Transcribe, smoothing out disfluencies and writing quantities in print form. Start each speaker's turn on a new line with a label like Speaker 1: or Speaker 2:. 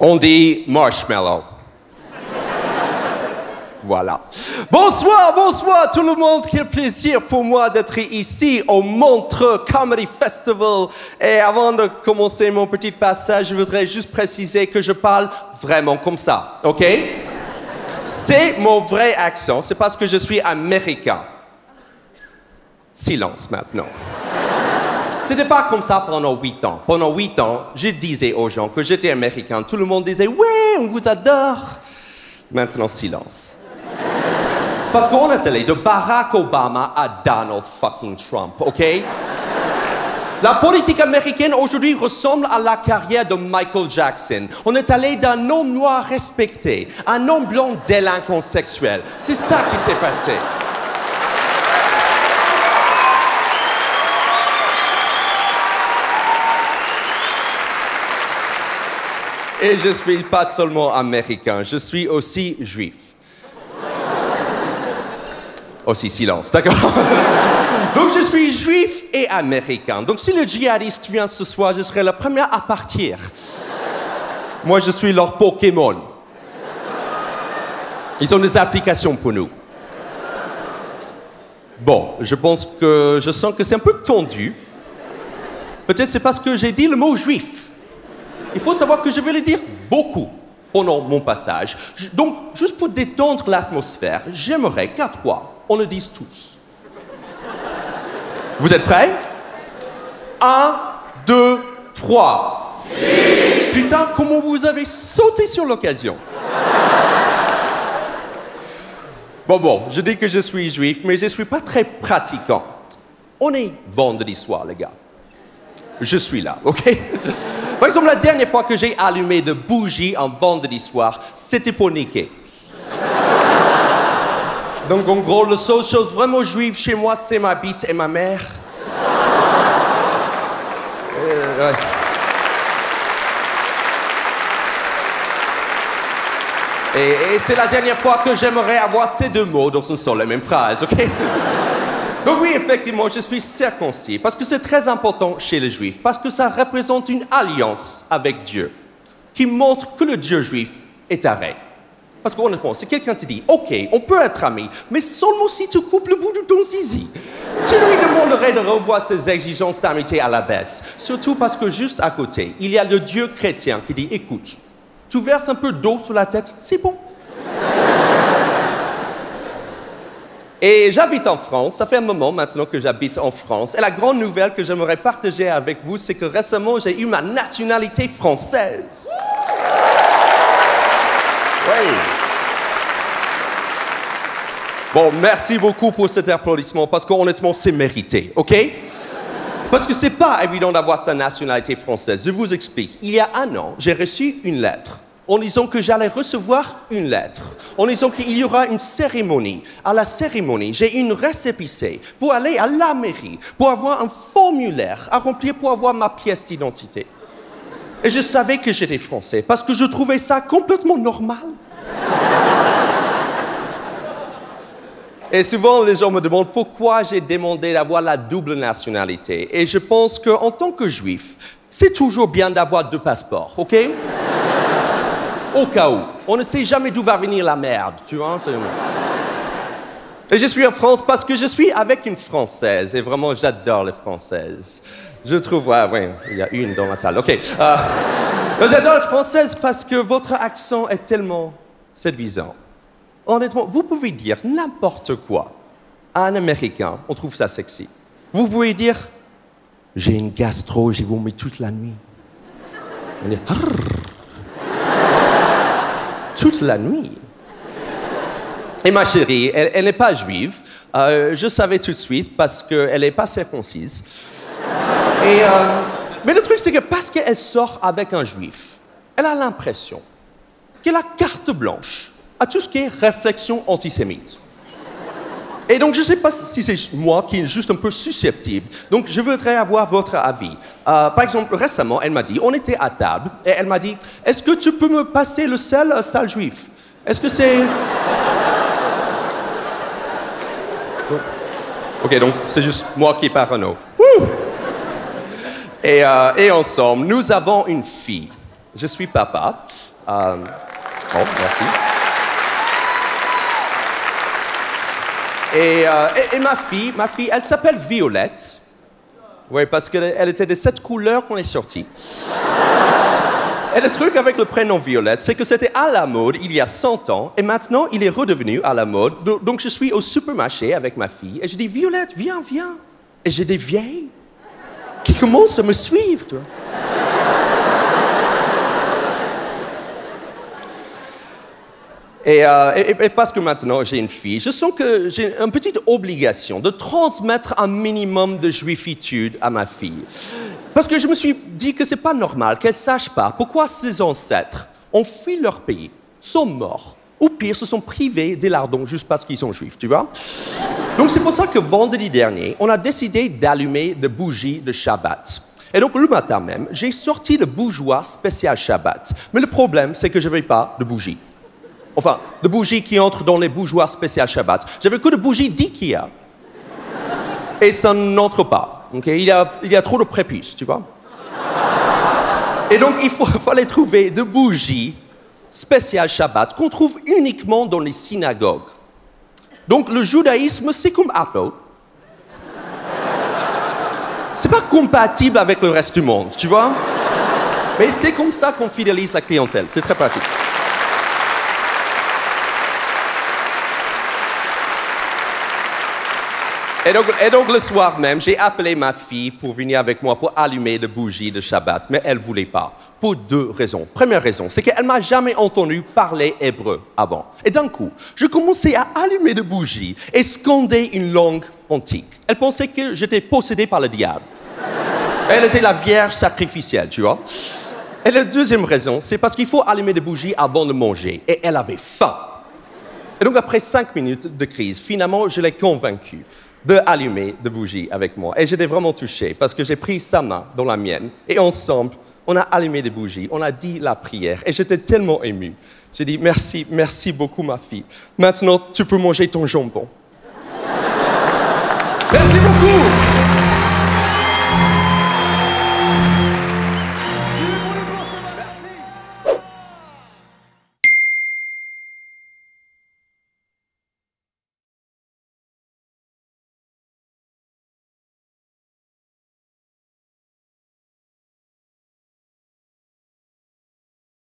Speaker 1: On dit marshmallow. Voilà. Bonsoir, bonsoir tout le monde. Quel plaisir pour moi d'être ici au Montreux Comedy Festival. Et avant de commencer mon petit passage, je voudrais juste préciser que je parle vraiment comme ça, ok? C'est mon vrai accent, c'est parce que je suis américain. Silence maintenant. C'était pas comme ça pendant 8 ans. Pendant 8 ans, je disais aux gens que j'étais américain. Tout le monde disait « Ouais, on vous adore ». Maintenant, silence. Parce qu'on est allé de Barack Obama à Donald fucking Trump, ok? La politique américaine aujourd'hui ressemble à la carrière de Michael Jackson. On est allé d'un homme noir respecté à un homme blanc délinquant sexuel. C'est ça qui s'est passé. Et je suis pas seulement américain, je suis aussi juif. Aussi silence, d'accord? Donc je suis juif et américain. Donc si le djihadiste vient ce soir, je serai la première à partir. Moi, je suis leur Pokémon. Ils ont des applications pour nous. Bon, je sens que c'est un peu tendu. Peut-être c'est parce que j'ai dit le mot juif. Il faut savoir que je vais le dire beaucoup pendant mon passage. Donc, juste pour détendre l'atmosphère, j'aimerais qu'à 3, on le dise tous. Vous êtes prêts? 1, 2, 3. Oui. Putain, comment vous avez sauté sur l'occasion. Bon, je dis que je suis juif, mais je ne suis pas très pratiquant. On est vendredi soir, les gars. Je suis là, ok? Par exemple, la dernière fois que j'ai allumé de bougies un vendredi soir, c'était pour niquer. Donc, en gros, la seule chose vraiment juive chez moi, c'est ma bite et ma mère. Ouais. Et c'est la dernière fois que j'aimerais avoir ces 2 mots dans une seule et même phrase, ok? Donc oui, effectivement, je suis circoncis, parce que c'est très important chez les Juifs, parce que ça représente une alliance avec Dieu, qui montre que le Dieu juif est arrêt. Parce qu'honnêtement, si quelqu'un te dit, ok, on peut être amis, mais seulement si tu coupes le bout de ton zizi, tu lui demanderais de revoir ses exigences d'amitié à la baisse. Surtout parce que juste à côté, il y a le Dieu chrétien qui dit, écoute, tu verses un peu d'eau sur la tête, c'est bon. Et j'habite en France, ça fait un moment maintenant que j'habite en France. Et la grande nouvelle que j'aimerais partager avec vous, c'est que récemment, j'ai eu ma nationalité française. Oui. Bon, merci beaucoup pour cet applaudissement, parce qu'honnêtement, c'est mérité, ok? Parce que c'est pas évident d'avoir sa nationalité française. Je vous explique. Il y a 1 an, j'ai reçu une lettre en disant que j'allais recevoir une lettre, en disant qu'il y aura une cérémonie. À la cérémonie, j'ai une récépissé pour aller à la mairie, pour avoir un formulaire à remplir pour avoir ma pièce d'identité. Et je savais que j'étais français, parce que je trouvais ça complètement normal. Et souvent, les gens me demandent pourquoi j'ai demandé d'avoir la double nationalité. Et je pense qu'en tant que juif, c'est toujours bien d'avoir 2 passeports, ok? Au cas où. On ne sait jamais d'où va venir la merde, tu vois? Et je suis en France parce que je suis avec une Française. Et vraiment, j'adore les Françaises. Je trouve... ouais, il y a une dans la salle. OK. J'adore les Françaises parce que votre accent est tellement séduisant. Honnêtement, vous pouvez dire n'importe quoi à un Américain. On trouve ça sexy. Vous pouvez dire « J'ai une gastro, j'ai vomi toute la nuit. » On dit « toute la nuit. » Et ma chérie, elle n'est pas juive. Je savais tout de suite parce qu'elle n'est pas circoncise. Mais le truc, c'est que parce qu'elle sort avec un juif, elle a l'impression qu'elle a carte blanche à tout ce qui est réflexion antisémite. Et donc, je ne sais pas si c'est moi qui est juste un peu susceptible. Donc, je voudrais avoir votre avis. Par exemple, récemment, elle m'a dit, on était à table, et elle m'a dit, est-ce que tu peux me passer le sale juif? Est-ce que c'est... Ok, donc c'est juste moi qui est parano. Et ensemble, nous avons une fille. Je suis papa. Bon, merci. Et ma fille, elle s'appelle Violette. Oui, parce qu'elle était de cette couleur qu'on est sorti. Et le truc avec le prénom Violette, c'est que c'était à la mode il y a 100 ans, et maintenant il est redevenu à la mode. Donc je suis au supermarché avec ma fille, et je dis, Violette, viens, viens. Et j'ai des vieilles qui commencent à me suivre, tu vois. Et parce que maintenant j'ai une fille, je sens que j'ai une petite obligation de transmettre un minimum de juifitude à ma fille. Parce que je me suis dit que c'est pas normal qu'elle sache pas pourquoi ses ancêtres ont fui leur pays, sont morts, ou pire, se sont privés des lardons juste parce qu'ils sont juifs, tu vois. Donc c'est pour ça que vendredi dernier, on a décidé d'allumer des bougies de Shabbat. Et donc le matin même, j'ai sorti le bougeoir spécial Shabbat. Mais le problème, c'est que je n'avais pas de bougies. Enfin, de bougies qui entrent dans les bougeoirs spécial Shabbat. J'avais que de bougies d'IKEA. Et ça n'entre pas. Okay? Il y a trop de prépuces, tu vois. Et donc, il fallait trouver des bougies spéciales Shabbat qu'on trouve uniquement dans les synagogues. Donc, le judaïsme, c'est comme Apple. C'est pas compatible avec le reste du monde, tu vois. Mais c'est comme ça qu'on fidélise la clientèle. C'est très pratique. Et donc le soir même, j'ai appelé ma fille pour venir avec moi pour allumer des bougies de Shabbat, mais elle ne voulait pas, pour 2 raisons. Première raison, c'est qu'elle ne m'a jamais entendu parler hébreu avant. Et d'un coup, je commençais à allumer des bougies et scander une langue antique. Elle pensait que j'étais possédé par le diable. Elle était la vierge sacrificielle, tu vois. Et la deuxième raison, c'est parce qu'il faut allumer des bougies avant de manger. Et elle avait faim. Et donc après 5 minutes de crise, finalement, je l'ai convaincue d'allumer des bougies avec moi. Et j'étais vraiment touché parce que j'ai pris sa main dans la mienne et ensemble, on a allumé des bougies, on a dit la prière et j'étais tellement ému. J'ai dit merci, merci beaucoup ma fille. Maintenant, tu peux manger ton jambon. Merci.